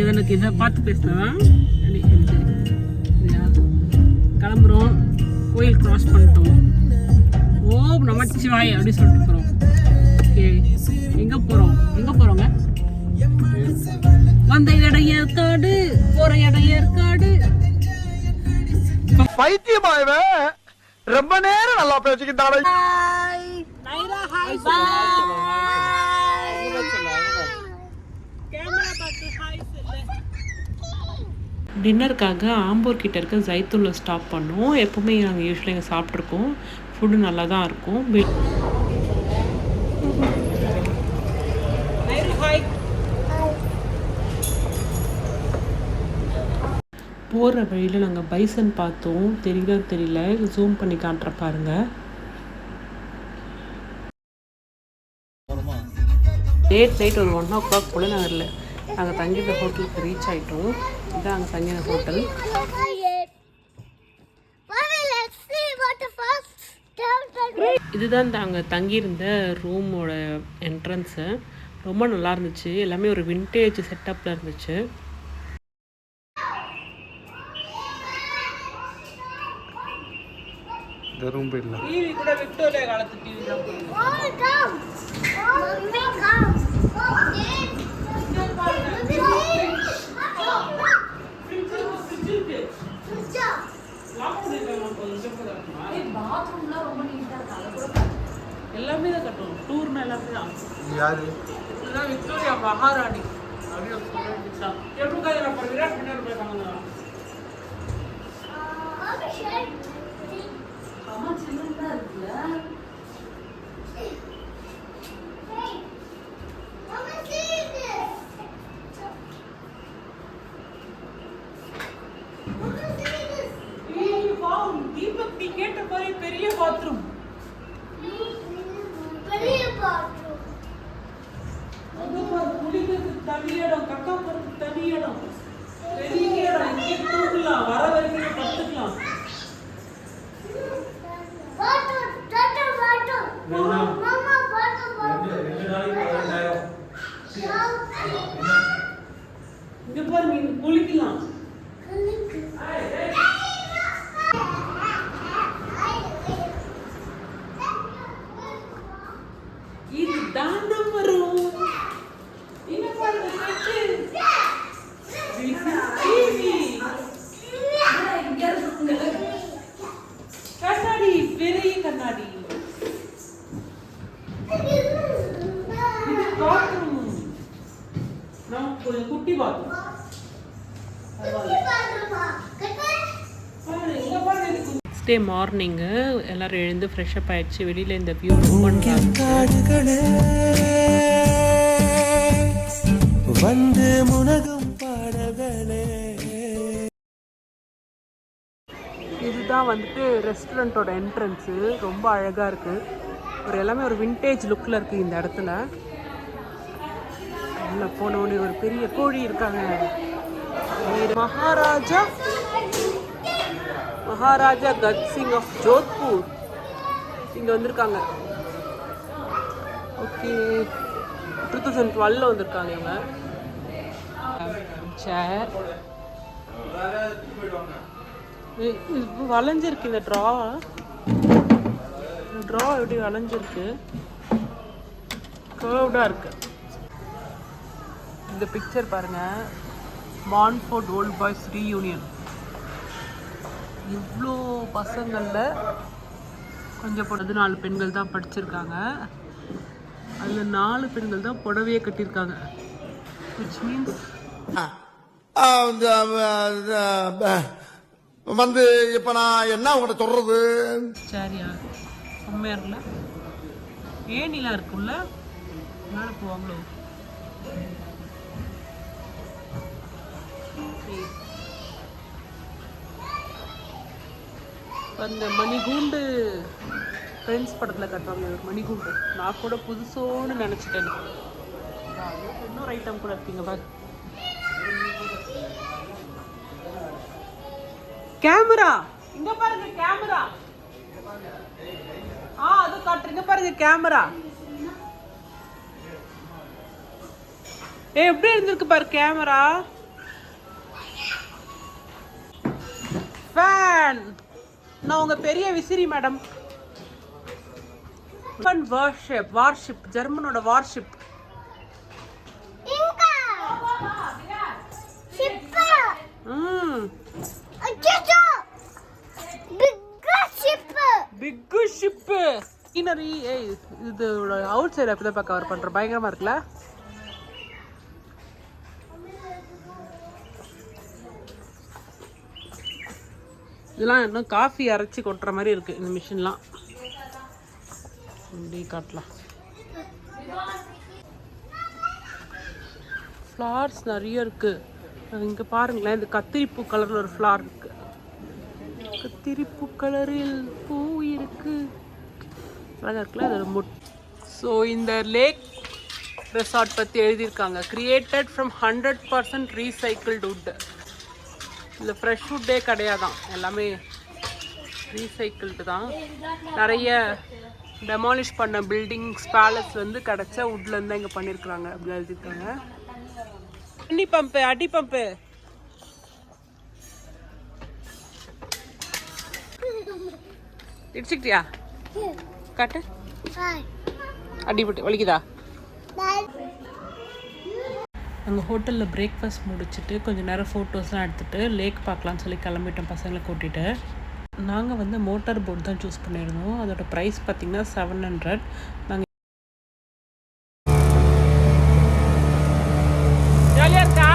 இங்கே தானே இதை பார்த்து பேசினதான் கிளம்புறோம். கோயில் கிராஸ் பண்ணிட்டோம். ஓம் நமச்சிவாய் அப்படின்னு சொல்லிட்டு போகிறோம். ஓகே, எங்கே போகிறோங்க? வந்த இடம் ஏற்காடு, போகிற இடம் ஏற்காடு. பைத்தியமாயவே ரொம்ப நேரம் நல்லா பேசிக்கிட்டானே. டின்னருக்காக ஆம்பூர் கிட்ட இருக்க ஜைத்தூனில் ஸ்டாப் பண்ணோம். எப்போவுமே நாங்கள் யூஸ்வலாக இங்கே சாப்பிட்ருக்கோம். ஃபுட்டு நல்லா தான் இருக்கும். போகிற வழியில் நாங்கள் பைசன் பார்த்தோம். தெரியல, ஜூம் பண்ணி காட்டுற பாருங்க. லேட் ஒரு 1 o'clock போல் நாங்கள் தங்கியிருந்த ஹோட்டலுக்கு ரீச் ஆகிட்டோம். இதுதான் அங்கே தங்கின ஹோட்டல். இதுதான் நாங்கள் தங்கியிருந்த ரூமோட என்ட்ரன்ஸு. ரொம்ப நல்லா இருந்துச்சு. எல்லாமே ஒரு விண்டேஜ் செட்டப்பில் இருந்துச்சு. டிவி கூட விக்டோரியா காலத்து டிவி தான். எல்லாமே தான் கட்டணும். டூர்னா எல்லாமே தான். யாரு இதுதான் விக்டோரியா மகாராணி அப்படின்னு சொல்லிட்டு எப்படி விராட் பண்ணி போயிருக்காங்க. தீபக் நீ கேட்ட மாதிரி பெரிய பாத்ரூம். குளிக்கிறதுக்கு தனி இடம், கக்கா போறதுக்கு தனி இடம், பெரிய இடம். இங்கே தூக்கலாம், வர வரைக்கும் படுத்துக்கலாம். இங்க பாரு, நீங்க குளிக்கலாம். இது தானம் வரும். இங்க பாருங்க, கண்ணாடி, பெரிய கண்ணாடி. குட்டி பாத்ரூம். நெக்ஸ்ட் டே மார்னிங்கு எல்லாரும் எழுந்து ஃப்ரெஷ்அப் ஆயிடுச்சு. வெளியில் இந்த வியூ வந்து முனகும் பாடகளே. இதுதான் வந்துட்டு ரெஸ்டாரண்ட்டோட என்ட்ரன்ஸு. ரொம்ப அழகாக இருக்குது. ஒரு எல்லாமே ஒரு விண்டேஜ் லுக்கில் இருக்குது இந்த இடத்துல. உள்ள போனோடனே ஒரு பெரிய கோழி இருக்காங்க. மகாராஜா கத்சிங் ஆஃப் ஜோத்பூர் இங்கே வந்திருக்காங்க. ஓகே, 2012 வந்திருக்காங்க இவங்க. சேர் வளைஞ்சிருக்கு. இந்த ட்ரா எப்படி வளைஞ்சிருக்கு, கர்வ்டாக இருக்கு. இந்த பிக்சர் பாருங்க, மான்ஃபோர்ட் ஓல்ட் பாய்ஸ் ரீயூனியன். இவ்வளோ பசங்களில் கொஞ்சம் 14 பெண்கள் தான் படிச்சிருக்காங்க. அதில் 4 பெண்கள் தான் புடவையே கட்டியிருக்காங்க. விச் மீன்ஸ் வந்து இப்போ நான் என்ன உங்கள்கிட்ட சொல்றது? சரியா செம்மையா இருக்குல்ல? ஏனிலாம் இருக்குல்ல, மேலே போவாங்களோ. அந்த மணிகூண்டு ஃப்ரெண்ட்ஸ் படத்தில் கட்டுறாங்க ஒரு மணிகூண்டு. நான் கூட புதுசோன்னு நினச்சிட்டேன். இன்னொரு ஐட்டம் கூட இருக்கீங்க பாரு. கேமரா இங்க பாருங்க, கேமரா. அது காட்டுறீங்க பாருங்க கேமரா. எப்படி இருந்திருக்கு பாரு கேமரா. ஃபேன். நான் உங்க பெரிய விசிறி மேடம். வார்ஷிப் ஜெர்மனோட வார்ஷிப். Big ship scenery. இது அவுட் சைடு அப்படி தான் கவர் பண்ற. பயங்கரமா இருக்குல்ல. இதெல்லாம் இன்னும் காஃபி அரைச்சி கொட்டுற மாதிரி இருக்கு இந்த மிஷின்லாம். இப்படி காட்டலாம். ஃப்ளார்ஸ் நிறைய இருக்கு. இங்க பாருங்களேன், இந்த கத்திரிப்பூ கலர்ல ஒரு ஃப்ளார் இருக்கு. கத்திரிப்பூ கலரில் பூ இருக்கு. அழகா இருக்குல்ல. அது ஒரு ஸோ இந்த லேக் ரெசார்ட் பற்றி எழுதியிருக்காங்க. Created from 100% recycled would. இல்லை ஃப்ரெஷ் வுட்டே கிடையாதான், எல்லாமே ரீசைக்கிள்டு தான். நிறைய டெமாலிஷ் பண்ண பில்டிங்ஸ் பேலஸ் வந்து கிடச்ச வுட்லேருந்து தான் இங்கே பண்ணியிருக்கிறாங்க அப்படி எழுதியிருக்காங்க. அடி பம்பு இடிச்சுக்கிட்டியா? காட்டு. அடிபட்டு வலிக்குதா? அங்கே ஹோட்டலில் பிரேக்ஃபாஸ்ட் முடிச்சுட்டு கொஞ்சம் நேரம் ஃபோட்டோஸ்லாம் எடுத்துகிட்டு லேக் பார்க்கலான்னு சொல்லி கிளம்பிட்டோம் பசங்களை கூட்டிகிட்டு. நாங்கள் வந்து மோட்டார் போட் தான் சூஸ் பண்ணியிருந்தோம். அதோட ப்ரைஸ் பார்த்திங்கன்னா 700. நாங்கள் ஜாலியாக இருக்கா?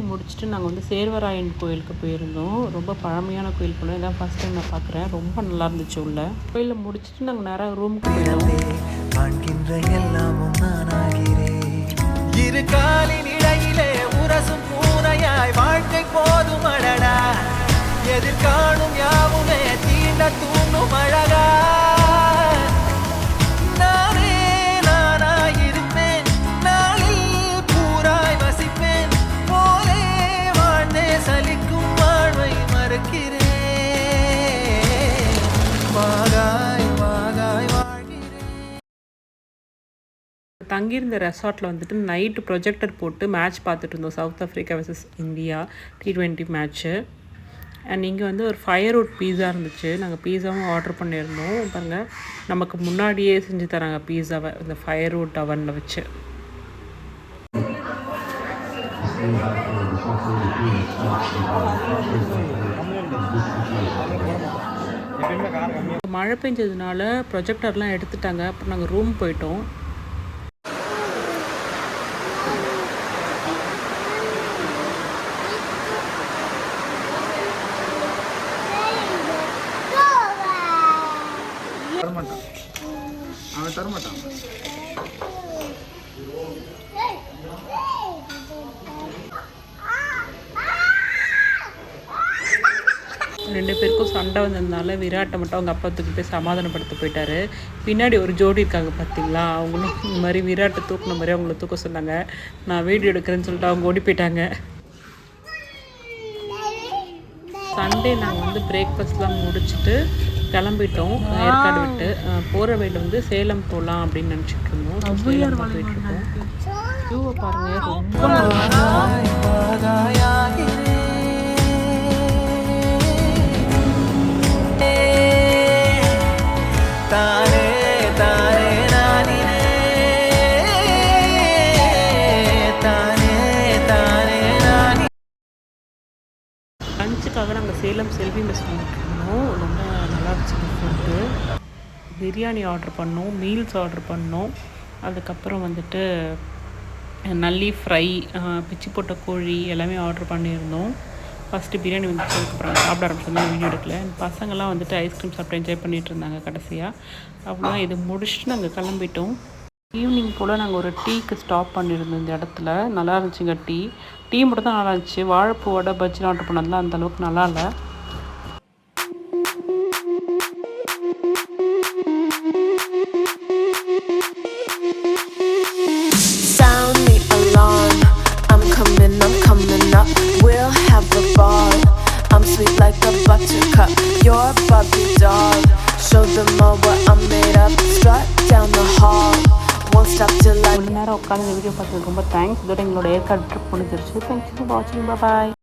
முடிச்சுட்டு நாங்கள் வந்து சேர்வராயன் கோயிலுக்கு போயிருந்தோம். ரொம்ப பழமையான கோயில் போல. இதான் ஃபர்ஸ்ட் டைம் நான் பார்க்குறேன். ரொம்ப நல்லா இருந்துச்சு உள்ள. கோயிலை முடிச்சுட்டு நாங்கள் நேராக ரூமுக்கு போயிடுவோம். இரு காலின் இடையிலே உரசும் பூனையாய் வாழ்க்கை போதும் அழடா. எதிர்காணும் யாவுமே தீண்ட தூண்டும் அழகா. தங்கியிருந்த ரெசார்ட்டில் வந்துட்டு நைட்டு ப்ரொஜெக்டர் போட்டு மேட்ச் பார்த்துட்டு இருந்தோம். South Africa vs India T20 match. And இங்கே வந்து ஒரு ஃபயர்வுட் பீஸா இருந்துச்சு. நாங்கள் பீஸாவும் ஆர்டர் பண்ணியிருந்தோம். பாருங்கள், நமக்கு முன்னாடியே செஞ்சு தராங்க பீஸாவை இந்த ஃபயர்வுட் அவனில் வச்சு. மழை பெஞ்சதுனால ப்ரொஜெக்டர்லாம் எடுத்துட்டாங்க. அப்புறம் நாங்கள் ரூம் போயிட்டோம். அவன் தரமாட்டான். ரெண்டு பேருக்கும் சண்டை வந்ததுனால விராட்டை மட்டும் அவங்க அப்பா தூக்கி போய் சமாதானப்படுத்த போயிட்டாரு. பின்னாடி ஒரு ஜோடி இருக்காங்க பார்த்தீங்களா, அவங்களும் இந்த மாதிரி விராட்டை தூக்குன மாதிரி அவங்கள தூக்க சொன்னாங்க. நான் வீடியோ எடுக்கிறேன்னு சொல்லிட்டு அவங்க ஓடி போயிட்டாங்க. சண்டே நாங்கள் வந்து பிரேக்ஃபாஸ்ட்லாம் முடிச்சுட்டு கிளம்பிட்டோம் ஏற்காடு விட்டு. போகிற வழியில் வந்து சேலம் போகலாம் அப்படின்னு நினச்சிட்டு இருந்தோம். சேலம் போயிட்டுருக்கோம். வியூவை பாருங்கள், ரொம்ப நல்லா. லஞ்சுக்காக நாங்கள் சேலம் செல்வி மெஸ் பண்ணிட்டு இருந்தோம். ரொம்ப நல்லா இருந்துச்சு ஃபுட்டு. பிரியாணி ஆர்டர் பண்ணோம், மீல்ஸ் ஆர்டர் பண்ணோம். அதுக்கப்புறம் வந்துட்டு நல்லி ஃப்ரை, பிச்சி போட்ட கோழி எல்லாமே ஆர்டர் பண்ணியிருந்தோம். ஃபஸ்ட்டு பிரியாணி வந்துச்சு, அதுக்கப்புறம் சாப்பிட ஆரம்பிச்சோம். வீடியோ எடுக்கல. பசங்கள்லாம் வந்துட்டு ஐஸ்கிரீம் சாப்பிட்டு என்ஜாய் பண்ணிகிட்டு இருந்தாங்க. கடைசியாக அவ்வளோ இது முடிச்சுட்டு நாங்கள் கிளம்பிட்டோம். ஈவினிங் போல் நாங்கள் ஒரு டீக்கு ஸ்டாப் பண்ணியிருந்தோம் இந்த இடத்துல. நல்லா இருந்துச்சுங்க டீ மட்டும் தான் நல்லா இருந்துச்சு. வாழைப்பூ வடை பஜ்ஜிலாம் ஆர்டர் பண்ணதுலாம் அந்தளவுக்கு நல்லா இல்லை. Sound the alarm, I'm coming up. We'll have a ball. I'm sweet like a buttercup. You're a Barbie doll. Show them all what I'm made of. Strut down the hall. Won't stop till I. கொஞ்ச நேரம் உட்காந்து இந்த video பார்த்ததுக்கு ரொம்ப thanks. இதோட எங்களோட Yercaud trip முடிஞ்சிருச்சு. Thanks for வாட்சிங். பாய்.